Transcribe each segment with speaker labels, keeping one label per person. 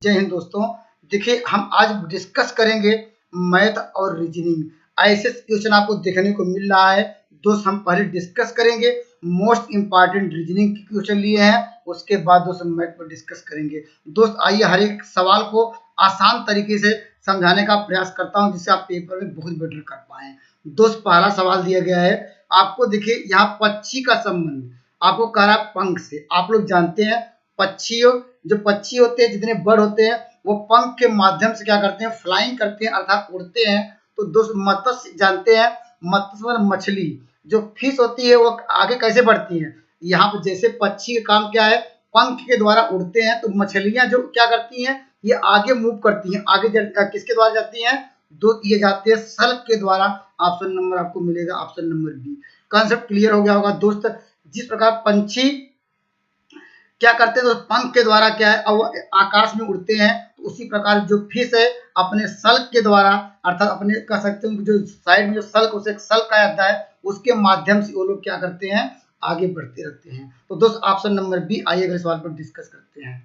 Speaker 1: जय हिंद दोस्तों। देखिए हम आज डिस्कस करेंगे मैथ और रीजनिंग। ऐसे क्वेश्चन आपको देखने को मिल रहा है दोस्त। हम पहले डिस्कस करेंगे मोस्ट इंपॉर्टेंट रीजनिंग के क्वेश्चन लिए हैं, उसके बाद दोस्त हम मैथ पर डिस्कस करेंगे। दोस्त आइए हर एक सवाल को आसान तरीके से समझाने का प्रयास करता हूं जिससे आप पेपर में बहुत बेटर कर पाए। दोस्त पहला सवाल दिया गया है आपको। देखिए यहाँ पक्षी का संबंध आपको कह रहा है पंख से। आप लोग जानते हैं पक्षियों जो पक्षी होते हैं, जितने बर्ड होते हैं, वो पंख के माध्यम से क्या करते हैं, फ्लाइंग करते हैं अर्थात उड़ते हैं। तो दोस्त मत्स्य जानते हैं, मत्स्य मतलब मछली, जो फिश होती है वो आगे कैसे बढ़ती है। यहाँ पर जैसे पक्षी का काम क्या है, पंख के द्वारा उड़ते हैं, तो मछलियां जो क्या करती हैं, ये आगे मूव करती हैं। आगे किसके द्वारा जाती हैं, दो ये जाते हैं सल्क के द्वारा। ऑप्शन नंबर आपको मिलेगा option number B. Concept clear हो गया होगा दोस्त। जिस प्रकार पंछी क्या करते हैं तो पंख के द्वारा क्या है आकाश में उड़ते हैं, तो उसी प्रकार जो फिश है अपने सल्क के द्वारा अर्थात अपने कह सकते हैं जो साइड में जो सल्क उसे सल्क कहा जाता है, उसके माध्यम से वो लोग क्या करते हैं, आगे बढ़ते रहते हैं। तो दोस्त ऑप्शन नंबर बी। आइए अगले सवाल पर डिस्कस करते हैं।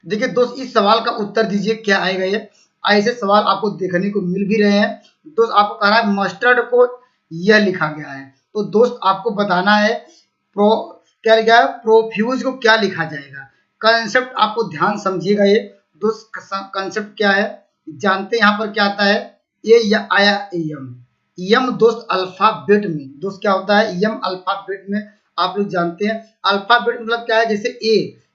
Speaker 1: देखिए दोस्त इस सवाल का उत्तर दीजिए क्या आएगा। ये ऐसे सवाल आपको देखने को मिल भी रहे हैं दोस्त। आपको कह रहा है मस्टर्ड को यह लिखा गया है, तो दोस्त आपको बताना है क्या लिखा है, प्रोफ्यूज को क्या लिखा जाएगा। कंसेप्ट आपको ध्यान समझिएगा। ये दोस्त कंसेप्ट क्या है जानते हैं। यहाँ पर क्या आता है, ए या आया यम। यम दोस्त अल्फाबेट में दोस्त क्या होता है, यम अल्फाबेट में आप लोग जानते हैं। अल्फाबेट मतलब क्या है, जैसे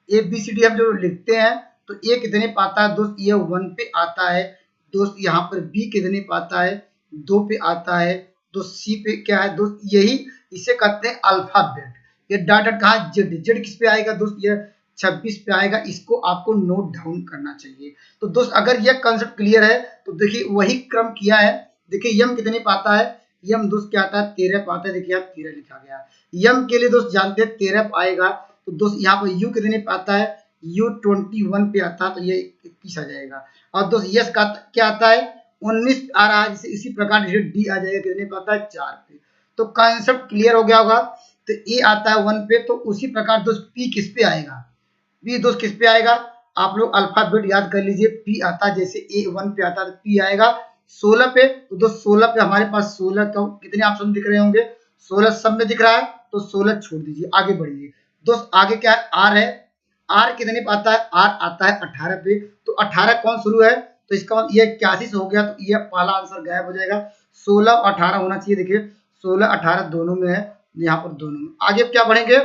Speaker 1: ए बी सी डी हम जो लिखते हैं, तो ए कितने पे आता है दोस्त, ये 1 पे आता है दोस्त। यहाँ पर बी कितने पे आता है, 2 पे आता है दोस्त। सी पे क्या है दोस्त, यही इसे कहते हैं अल्फाबेट। ये डॉट कहा जेड, जेड किस पे आएगा दोस्त, ये 26 पे आएगा। इसको आपको नोट डाउन करना चाहिए। तो दोस्त अगर यह कंसेप्ट क्लियर है तो देखिए वही क्रम किया है। देखिए यम कितने पे आता है, यम दोस्त क्या आता है 13 पे आता है। देखिए यहाँ 13 लिखा गया। यम के लिए दोस्त जानते हैं 13 पे आएगा। तो दोस्त यहाँ पर यू कितने पे आता है, यू 21 पे आता है, तो ये 21 आ जाएगा। और दोस्त यस का क्या आता है 19 आ रहा है। इसी प्रकार डी आ जाएगा कितने पे आता है 4 पे। तो कंसेप्ट क्लियर हो गया होगा। तो ए आता है 1 पे, तो उसी प्रकार दोस्त पी किस पे आएगा, पी दोस्त किस पे आएगा, आप लोग अल्फाबेट याद कर लीजिए। पी आता है जैसे ए 1 पे आता है, तो पी आएगा 16 पे। तो दोस्त 16 पे हमारे पास 16 तो कितने ऑप्शन दिख रहे होंगे, 16 सब में दिख रहा है, तो 16 छोड़ दीजिए, आगे बढ़िए दोस्त। आगे क्या है, आर है। आर कितने पे आता है, आर आता है 18 पे। तो 18 कौन शुरू है, तो इसका मतलब ये 81 से हो गया, तो ये पहला आंसर गायब हो जाएगा। 16 और 18 होना चाहिए। देखिए 16 18 दोनों में है, यहाँ पर दोनों में। आगे क्या बढ़ेंगे,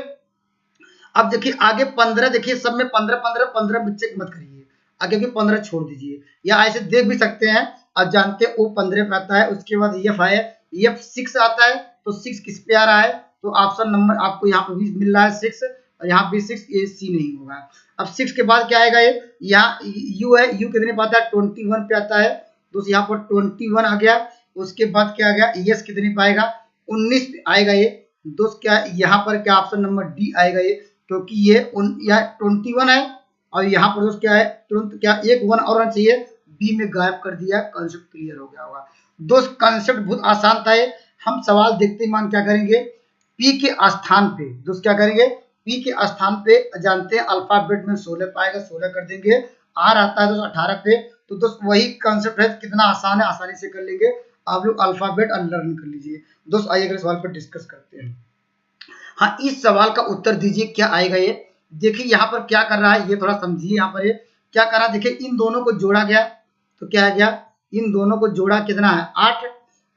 Speaker 1: अब देखिए आगे 15। देखिए सब में 15 15 15 बच्चे मत करिए, आगे भी 15 छोड़ दीजिए, या ऐसे देख भी सकते हैं। अब जानते हैं वो 15 पे आता है। उसके बाद एफ है, एफ 6 आता है, तो 6 किस पे आ रहा है, तो ऑप्शन नंबर आपको यहाँ पर भी मिल रहा है 6, और यहाँ भी 6, ये सी नहीं होगा। अब 6 के बाद क्या आएगा, ये यहाँ यू है, यू कितने पे आता है 21 पे आता है, तो यहाँ पर 21 आ गया। उसके बाद क्या आ गया, यस कितने पे आएगा 19 पे आएगा। ये दोस्त क्या यहाँ पर क्या ऑप्शन नंबर डी आएगा ये, क्योंकि ये 21 है, और यहाँ पर दोस्त क्या है तुरंत क्या एक 1 और चाहिए, बी में गायब कर दिया। कॉन्सेप्ट क्लियर हो गया होगा दोस्त। कॉन्सेप्ट बहुत आसान था ये। हम सवाल देखते ही मान क्या करेंगे, पी के स्थान पे दोस्त क्या करेंगे, पी के स्थान पे जानते हैं अल्फाबेट में 16 पाएगा, 16 कर देंगे। आर आता है दोस्त 18 पे, तो दोस्त वही कॉन्सेप्ट है, कितना आसान है, आसानी से कर लेंगे। आप लोग अल्फाबेट लर्न कर लीजिए दोस्त। आइए अगले सवाल पर डिस्कस करते हैं। हाँ इस सवाल का उत्तर दीजिए क्या आएगा। ये देखिए यहाँ पर क्या कर रहा है, ये थोड़ा समझिए। यहाँ पर ये क्या कर रहा है, देखिए इन दोनों को जोड़ा गया, तो क्या आ गया, इन दोनों को जोड़ा कितना है 8,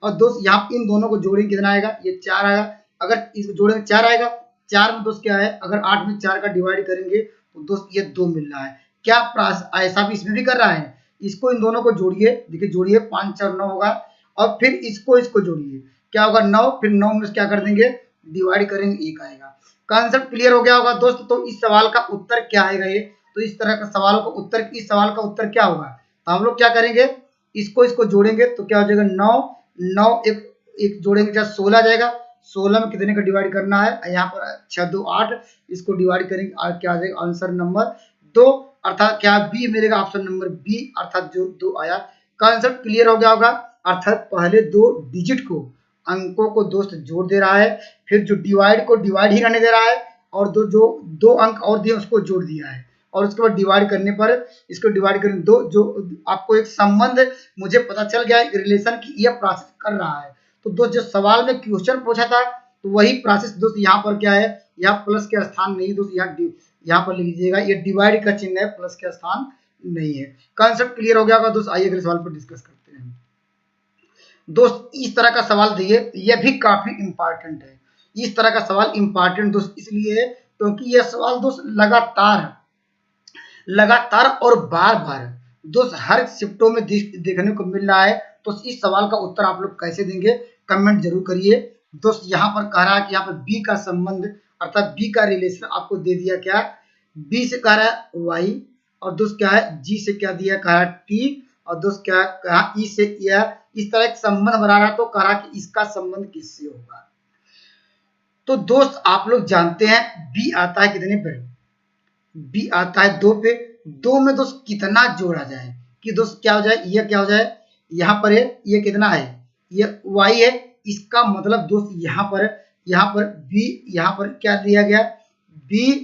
Speaker 1: और दोस्त यहाँ इन दोनों को जोड़ेंगे कितना आएगा, ये 4 आएगा। अगर इसको जोड़ेंगे 4 आएगा। 4 में दोस्त क्या है, अगर 8 में 4 का डिवाइड करेंगे तो दोस्त ये 2 मिल रहा है। क्या ऐसा भी इसमें भी कर रहा है, इसको इन दोनों को जोड़िए, देखिए जोड़िए 5 4 9 होगा, और फिर इसको जोड़िए क्या होगा 9, फिर 9 में क्या कर देंगे डिवाइड करेंगे 1 आएगा। कॉन्सेप्ट क्लियर हो गया होगा दोस्त। तो इस सवाल का उत्तर क्या आएगा ये, तो इस तरह का सवालों का उत्तर, इस सवाल का उत्तर क्या होगा, तो हम लोग क्या करेंगे, इसको जोड़ेंगे तो क्या हो जाएगा 9 9 एक जोड़ेंगे क्या 16 जाएगा। 16 में कितने का डिवाइड करना है, यहाँ पर 6 2 8, इसको डिवाइड करेंगे क्या आ जाएगा आंसर नंबर 2, अर्थात क्या बी मिलेगा ऑप्शन नंबर बी, अर्थात जो 2 आया। कॉन्सेप्ट क्लियर हो गया होगा। अर्थात पहले 2 डिजिट को, अंकों को दोस्त जोड़ दे रहा है, फिर जो डिवाइड को डिवाइड ही रहने दे रहा है, और जो 2 अंक और दिए उसको जोड़ दिया है, और उसके बाद डिवाइड करने पर इसको डिवाइड करने दो, जो आपको एक संबंध मुझे पता चल गया एक रिलेशन की यह प्रोसेस कर रहा है। तो दोस्त जो सवाल में क्वेश्चन पूछा था तो वही प्रोसेस दोस्त यहाँ पर क्या है, यहाँ प्लस के स्थान नहीं दोस्त, यहाँ पर लिख लीजिएगा, ये डिवाइड का चिन्ह है, प्लस के स्थान नहीं है। कंसेप्ट क्लियर हो गया होगा दोस्त, आइए अगले सवाल पर डिस्कस करते हैं। दोस्त इस तरह का सवाल दिए, यह भी काफी इंपॉर्टेंट है। इस तरह का सवाल इंपॉर्टेंट दोस्त इसलिए है क्योंकि यह सवाल दोस्त लगातार और बार बार दोस्त हर शिफ्टों में देखने को मिल रहा है। तो इस सवाल का उत्तर आप लोग कैसे देंगे कमेंट जरूर करिए। दोस्त यहाँ पर कह रहा है कि यहाँ पर बी का संबंध अर्थात बी का रिलेशन आपको दे दिया, क्या बी से कह रहा है वाई, और दोस्त क्या है जी से क्या दिया, कहा टी, और दोस्त क्या कहा ई से यह, इस तरह एक संबंध बना रहा है। तो कहा कि इसका संबंध किससे होगा। तो दोस्त आप लोग जानते हैं बी आता है कितने पे, बी आता है 2 पे। 2 में दोस्त कितना जोड़ा जाए कि दोस्त क्या हो जाए, ये क्या हो जाए, यहाँ पर है ये कितना है, ये y है। इसका मतलब दोस्त यहाँ पर b, यहाँ पर क्या दिया गया b,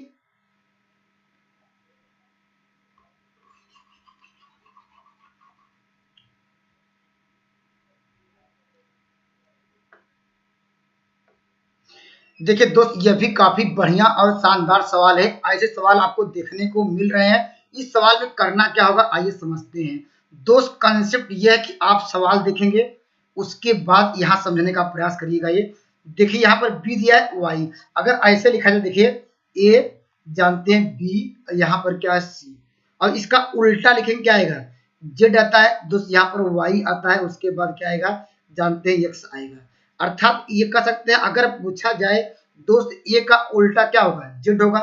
Speaker 1: देखिए दोस्त यह भी काफी बढ़िया और शानदार सवाल है। ऐसे सवाल आपको देखने को मिल रहे हैं। इस सवाल में करना क्या होगा आइए समझते हैं। दोस्त कंसेप्ट यह है कि आप सवाल देखेंगे उसके बाद यहाँ समझने का प्रयास करिएगा। ये देखिए यहाँ पर बी दिया है वाई, अगर ऐसे लिखा जाए देखिए ए जानते हैं बी, यहाँ पर क्या है सी, और इसका उल्टा लिखेंगे क्या आएगा जेड आता है दोस्त, यहाँ पर वाई आता है, उसके बाद क्या आएगा जानते हैं एक्स आएगा। अर्थात ये कह सकते हैं अगर पूछा जाए दोस्त ए का उल्टा क्या होगा जेड होगा,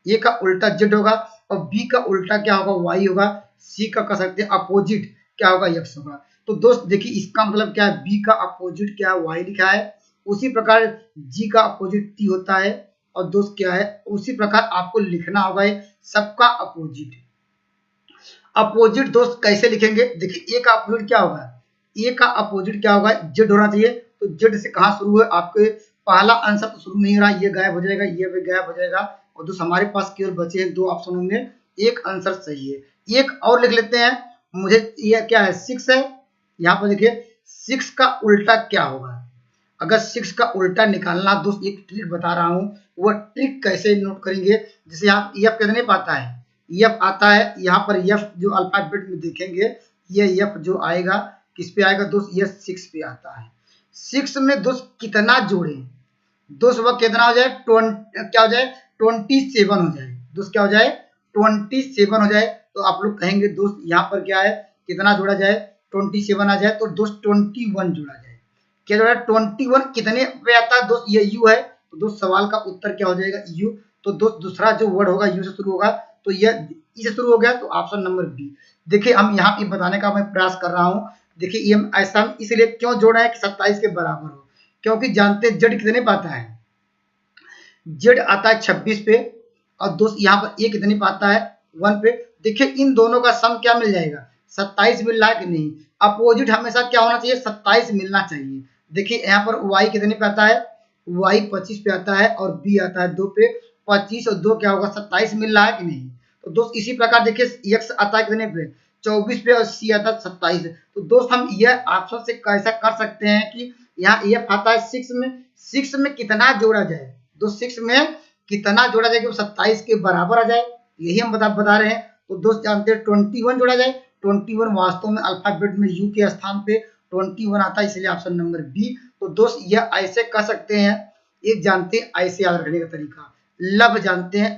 Speaker 1: ए का उल्टा जेड होगा, और बी का उल्टा क्या होगा वाई होगा, सी का कह सकते हैं अपोजिट क्या होगा एक्स होगा। तो दोस्त देखिए इसका मतलब क्या है बी का अपोजिट क्या है वाई लिखा है, उसी प्रकार जी का अपोजिट टी होता है, और दोस्त क्या है उसी प्रकार आपको लिखना होगा सबका अपोजिट। अपोजिट दोस्त कैसे लिखेंगे देखिए ए का अपोजिट क्या होगा, ए का अपोजिट क्या होगा जेड होना चाहिए। तो जेड से कहाँ शुरू है आपके पहला आंसर तो शुरू नहीं हो रहा, ये गायब हो जाएगा, ये भी गायब हो जाएगा, और दोस्त हमारे पास केवल बचे हैं 2 ऑप्शन होंगे, एक आंसर सही है। एक और लिख लेते हैं, मुझे ये क्या है 6 है, यहाँ पर देखिए 6 का उल्टा क्या होगा। अगर 6 का उल्टा निकालना दोस्त एक ट्रिक बता रहा हूँ, वो ट्रिक कैसे नोट करेंगे। जैसे यहाँ एफ कितने पाता है, एफ आता है, यहाँ पर एफ जो अल्फाबेट में देखेंगे ये एफ जो आएगा किस पे आएगा दोस्त, ये 6 पे आता है। 6 में दोस्त कितना जोड़े दोस्त वह कितना हो जाए क्या हो जाए 27 हो जाए दोस्त, क्या हो जाए 27 हो जाए। तो आप लोग कहेंगे दोस्त यहाँ पर क्या है कितना जोड़ा जाए 27 आ जाए, तो दोस्त 21 जोड़ा जाए। क्या जोड़ा 21 कितने पे आता है दोस्त, ये यू है, तो दोस्त सवाल का उत्तर क्या हो जाएगा यू। तो दोस्त दूसरा जो वर्ड होगा यू से शुरू होगा, तो यह ई से शुरू हो गया, तो ऑप्शन नंबर बी। देखिए हम यहाँ पे बताने का मैं प्रयास कर रहा हूँ। देखिए ये ऐसा हम इसलिए क्यों जोड़ा है कि 27 के बराबर हो, क्योंकि जानते हैं जेड कितने पाता है, जेड आता है 26 पे, और दोस्त यहाँ पर ए कितने पाता है 1 पे। देखिए इन दोनों का सम क्या मिल जाएगा 27 मिल रहा है कि नहीं, अपोजिट हमेशा क्या होना चाहिए 27 मिलना चाहिए। देखिए यहाँ पर y कितने पे आता है, y 25 पे आता है, और b आता है 2 पे, 25 और 2 क्या होगा 27 मिल रहा है कि नहीं। तो दोस्त इसी प्रकार देखिए x आता है कितने पे 24 पे, और c आता है 27। तो दोस्त हम यह ऑप्शन से कैसा कर सकते हैं कि यहाँ f आता है 6 में कितना जोड़ा जाए दोस्त, 6 में कितना जोड़ा जाए कि 27 के बराबर आ जाए, यही हम बता रहे हैं। तो दोस्त जानते हैं 21 जोड़ा जाए, 21 वास्तव में अल्फाबेट में यू के स्थान पे 21 आता है, इसलिए ऑप्शन नंबर बी। तो दोस्त यह ऐसे कह सकते हैं, एक जानते हैं ऐसे याद रखने का तरीका, लव जानते हैं,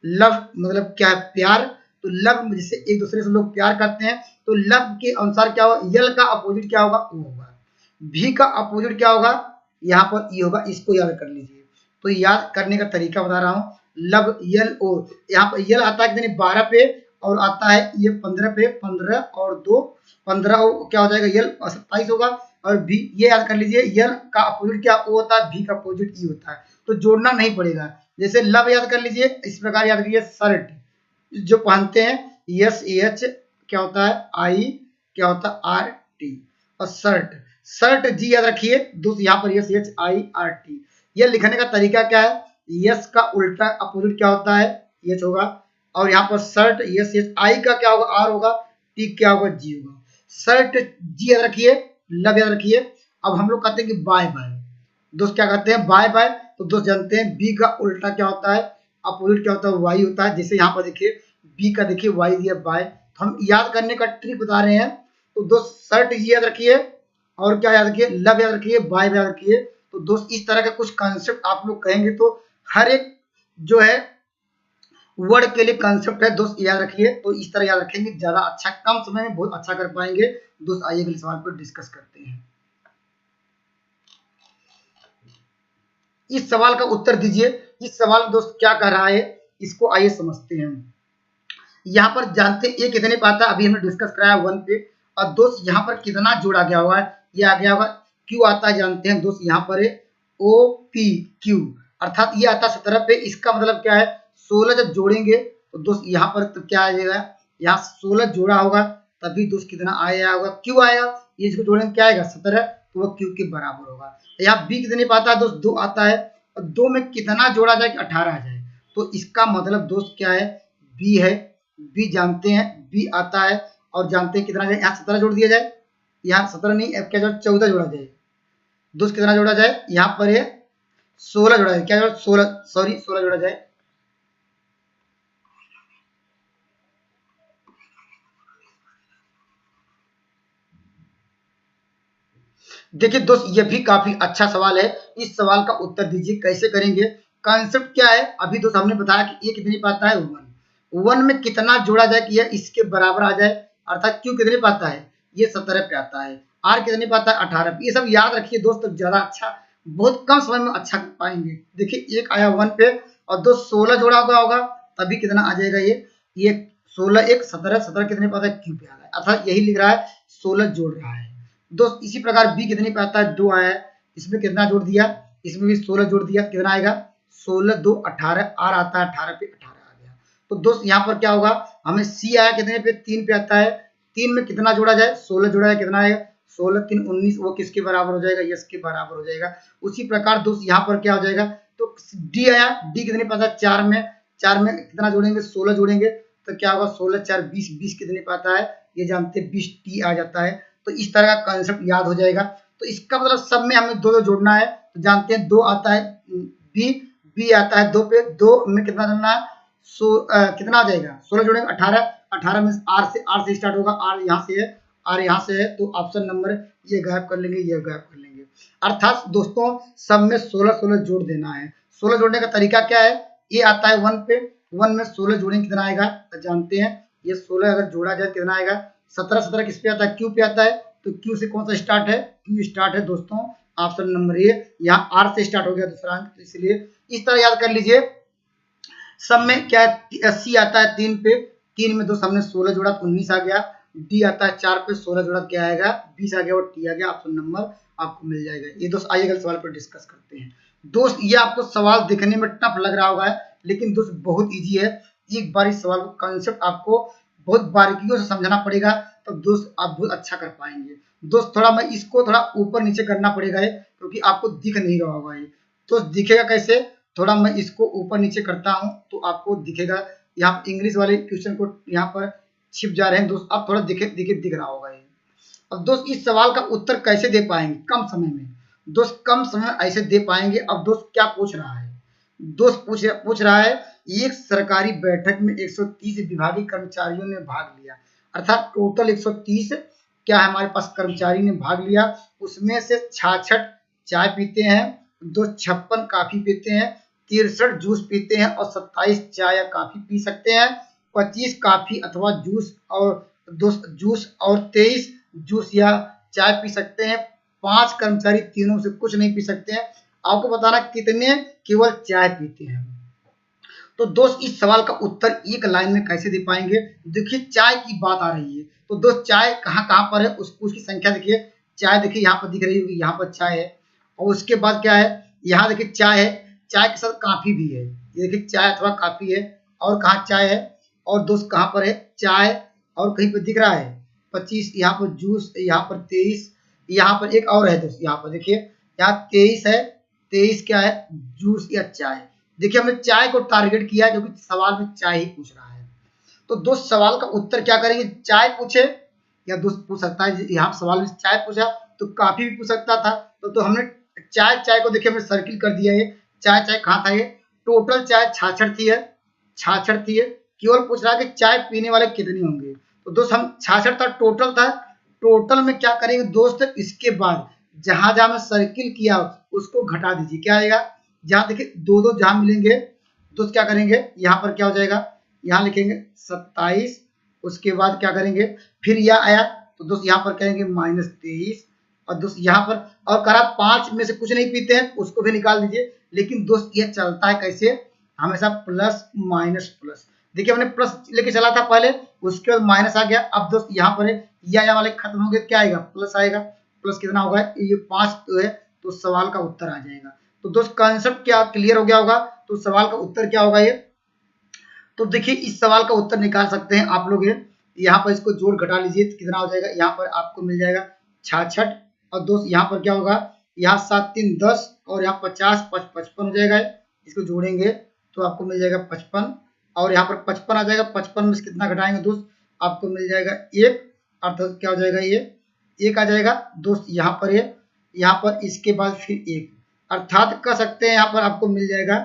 Speaker 1: लव मतलब क्या है प्यार। तो लव जिससे एक दूसरे से लोग प्यार करते हैं, तो लव के अनुसार क्या होगा यल का अपोजिट क्या होगा ओ होगा, भी का अपोजिट क्या होगा यहाँ पर ई होगा, इसको याद कर लीजिए। तो याद करने का तरीका बता रहा हूँ, लव यल ओ, यहाँ पर यल आता है कितने 12 पे, और आता है ये 15 पे, 15 और 2 15 क्या हो जाएगा यल 27 होगा, और भी ये याद कर लीजिए यल का अपोजिट क्या ओ होता है, भी का अपोजिट ई होता है, तो जोड़ना नहीं पड़ेगा। जैसे लव याद कर लीजिए, इस प्रकार याद करिए शर्ट जो पहनते हैं यस एच क्या होता है आई क्या होता है आर टी, और शर्ट जी याद रखिए दोस्त, यहाँ पर yes H I R T. यह लिखने का तरीका क्या है, यस का उल्टा अपोजिट क्या होता है एच होगा, और यहाँ पर शर्ट यस यस, आई का क्या होगा आर होगा, टी क्या होगा जी होगा। शर्ट जी याद रखिए, लव याद रखिए। अब हम लोग कहते हैं कि बाय बाय, दोस्त क्या कहते हैं बाय बाय। तो दोस्त जानते हैं बी का उल्टा क्या होता है, अपोजिट क्या होता है, वाई होता है। जैसे यहाँ पर देखिए बी का देखिए वाई दिया बाय, तो हम याद करने का ट्रिक बता रहे हैं। तो दोस्त शर्ट जी याद रखिए, और क्या याद रखिए, लव याद रखिए, बाय याद रखिए। तो दोस्त इस तरह के कुछ कॉन्सेप्ट आप लोग कहेंगे तो हर एक जो है वर्ड के लिए कॉन्सेप्ट है दोस्त, याद रखिए। तो इस तरह याद रखेंगे, ज्यादा अच्छा, कम समय में बहुत अच्छा कर पाएंगे दोस्त। आइए अगले सवाल पर डिस्कस करते हैं। इस सवाल का उत्तर दीजिए। इस सवाल में दोस्त क्या कह रहा है, इसको आइए समझते हैं। यहाँ पर जानते हैं ए कितने पे आता है, अभी हमने डिस्कस कराया 1 पे। और दोस्त यहाँ पर कितना जोड़ा गया हुआ है, ये आ गया होगा क्यू आता है, जानते हैं दोस्त यहाँ पर है ओ पी क्यू, अर्थात ये आता है 17 पे। इसका मतलब क्या है, 16 जब जोड़ेंगे तो दोस्त यहाँ पर तो क्या आ जाएगा, यहाँ 16 जोड़ा होगा तभी दोस्त कितना आया होगा, क्यू आएगा। ये इसको जोड़ेंगे क्या आएगा 17, तो वह क्यू के बराबर होगा। यहाँ बी कितने पे आता है दोस्त 2 आता है, और 2 में कितना जोड़ा जाए कि 18 आ जाए। तो इसका मतलब दोस्त क्या है, बी है, बी जानते हैं बी आता है। और जानते हैं कितना जाए, यहाँ 17 जोड़ दिया जाए, यहाँ 17 नहीं अब क्या जोड़ा 14 जोड़ा जाए दोस्त, कितना जोड़ा जाए यहाँ पर है 16 जोड़ा जाए, क्या जोड़ा 16 सॉरी 16 जोड़ा जाए। देखिए दोस्त ये भी काफी अच्छा सवाल है, इस सवाल का उत्तर दीजिए कैसे करेंगे। कॉन्सेप्ट क्या है, अभी दोस्त हमने बताया कि ये कितनी पे आता है 1, 1 में कितना जोड़ा जाए कि यह इसके बराबर आ जाए, अर्थात क्यू कितने पे आता है, ये 17 पे आता है। आर कितने पे आता है 18 पे। ये सब याद रखिए दोस्त, ज्यादा अच्छा, बहुत कम समय में अच्छा कर पाएंगे। देखिए एक आया 1 पे और दो 16 जोड़ा हुआ होगा तभी कितना आ जाएगा, ये 16 एक 17, 17 कितने पे आता है क्यू पे आता है, अर्थात यही लिख रहा है 16 जोड़ रहा है दोस्त। इसी प्रकार बी कितने पे आता है 2 आया है, इसमें कितना जोड़ दिया, इसमें भी 16 जोड़ दिया, कितना आएगा 16 2 18, आर आता है 18 पे 18 आ गया। तो दोस्त यहाँ पर क्या होगा, हमें सी आया कितने पे 3 पे आता है, 3 में कितना जोड़ा जाए 16 जोड़ा जाए, कितना आएगा 16 3 19, वो किसके बराबर हो जाएगा, यस के बराबर हो जाएगा। उसी प्रकार दोस्त यहाँ पर क्या हो जाएगा, तो डी आया, डी कितने पे आता है 4 में कितना जोड़ेंगे 16 जोड़ेंगे, तो क्या होगा 16 4 20, 20 कितने पे आता है ये जानते हैं 20 टी आ जाता है। तो इस तरह का कॉन्सेप्ट याद हो जाएगा। तो इसका मतलब सब में हमें दो दो जोड़ना है, तो जानते हैं 2 आता है बी, बी आता है 2 पे, 2 में कितना करना है कितना आ जाएगा 16 जोड़ेंगे 18, 18 में आर से स्टार्ट होगा, आर यहाँ से है, आर यहाँ से है, तो ऑप्शन नंबर ये गायब कर लेंगे, ये गायब कर लेंगे। अर्थात दोस्तों सब में 16 16 जोड़ देना है। 16 जोड़ने का तरीका क्या है, ये आता है 1 पे, 1 में 16 जोड़ेंगे कितना आएगा, तो जानते हैं ये 16 अगर जोड़ा जाए कितना आएगा 17, 17 किस पे आता है क्यू पे आता है, तो क्यू से कौन सा स्टार्ट है, क्यू स्टार्ट है दोस्तों, ऑप्शन नंबर ए। यहाँ आर से स्टार्ट हो गया दूसरा अंक, तो इसलिए इस तरह याद कर लीजिए। सब में क्या है, सी आता है 3 पे, 3 में दोस्त हमने 16 जोड़ा तो 19 आ गया, डी आता है 4 पे 16 जोड़ा क्या आएगा 20 आ गया, और टी आ गया, ऑप्शन नंबर आपको मिल जाएगा। ये दोस्त आइए अगले सवाल पर डिस्कस करते हैं। दोस्त ये आपको सवाल दिखने में टफ लग रहा होगा, लेकिन दोस्त बहुत इजी है। एक बार इस सवाल को कॉन्सेप्ट आपको बहुत बारीकियों से समझना पड़ेगा, तो दोस्त आप बहुत अच्छा कर पाएंगे। दोस्त थोड़ा मैं इसको थोड़ा ऊपर नीचे करना पड़ेगा है, क्योंकि आपको दिख नहीं रहा होगा ये। तो दिखेगा कैसे, थोड़ा मैं इसको ऊपर नीचे करता हूं तो आपको दिखेगा। यहाँ इंग्लिश वाले क्वेश्चन को यहाँ पर छिप जा रहे हैं दोस्त, अब थोड़ा दिख रहा होगा ये। अब दोस्त इस सवाल का उत्तर कैसे दे पाएंगे कम समय में, दोस्त कम समय में ऐसे दे पाएंगे। अब दोस्त क्या पूछ रहा है, दोस्त पूछ रहा है एक सरकारी बैठक में 130 विभागीय कर्मचारियों ने भाग लिया, अर्थात टोटल 130 क्या है हमारे पास कर्मचारी ने भाग लिया। उसमें से 66 चाय पीते हैं, 256 कॉफी पीते हैं, 63 जूस पीते हैं, और 27 चाय या कॉफी पी सकते हैं, 25 कॉफी अथवा जूस और 23 जूस या चाय पी सकते हैं, 5 कर्मचारी तीनों से कुछ नहीं पी सकते हैं। आपको बताना कितने केवल चाय पीते हैं। तो दोस्त इस सवाल का उत्तर एक लाइन में कैसे दे पाएंगे, देखिए चाय की बात आ रही है, तो दोस्त चाय कहाँ कहाँ पर है उसकी संख्या देखिए, चाय देखिए यहाँ पर दिख रही होगी, यहाँ पर चाय है, और उसके बाद क्या है यहाँ देखिए चाय है, चाय के साथ कॉफी भी है, ये देखिए चाय अथवा कॉफी है, और कहाँ चाय है, और दोस्त कहाँ पर है चाय, और कहीं पर दिख रहा है 25, यहाँ पर जूस, यहाँ पर 23, यहाँ पर एक और है दोस्त, यहाँ पर देखिए यहाँ 23 है, 23 क्या है जूस या चाय। देखिए हमने चाय को टारगेट किया क्योंकि सवाल में चाय ही पूछ रहा है। तो दोस्त सवाल का उत्तर क्या करेंगे, चाय पूछे या दोस्त पूछ सकता है, यहाँ सवाल में चाय पूछा तो काफी भी पूछ सकता था। तो हमने चाय चाय को देखिए हमने सर्किल कर दिया, ये चाय चाय कहाँ था, ये टोटल चाय 66 थी है, 66 थी है। केवल पूछ रहा है कि चाय पीने वाले कितने होंगे। तो दोस्त हम 66 था, टोटल था। टोटल में क्या करेंगे दोस्त, इसके बाद जहां जहां में सर्किल किया उसको घटा दीजिए, क्या आएगा, जहां देखिए दो दो जहां मिलेंगे दोस्त क्या करेंगे, यहाँ पर क्या हो जाएगा, यहाँ लिखेंगे 27, उसके बाद क्या करेंगे, फिर यह आया तो दोस्त यहाँ पर करेंगे -23, और दोस्त यहाँ पर और करा 5 में से कुछ नहीं पीते हैं उसको भी निकाल दीजिए। लेकिन दोस्त ये चलता है कैसे, हमेशा प्लस माइनस प्लस। देखिए हमने प्लस लेके चला था पहले, उसके बाद माइनस आ गया। अब दोस्त यहाँ पर या वाले खत्म हो गए, क्या आएगा, प्लस आएगा। प्लस कितना होगा, ये 5 तो है, तो सवाल का उत्तर आ जाएगा। तो दोस्त कंसेप्ट क्या क्लियर हो गया होगा। तो सवाल का उत्तर क्या होगा ये, तो देखिए इस सवाल का उत्तर निकाल सकते हैं आप लोग। ये यहाँ पर इसको जोड़ घटा लीजिए तो कितना हो जाएगा, यहाँ पर आपको मिल जाएगा 66, और दोस्त यहाँ पर क्या होगा, यहाँ 7 3 10 और यहाँ 50 55 हो जाएगा। इसको जोड़ेंगे तो आपको मिल जाएगा 55, और यहाँ पर 55 आ जाएगा। 55 में से कितना घटाएंगे दोस्त, आपको मिल जाएगा 1, अर्थात क्या हो जाएगा, ये 1 आ जाएगा दोस्त। यहाँ पर ये, यहाँ पर इसके बाद फिर 1, अर्थात कह सकते हैं यहाँ पर आपको मिल जाएगा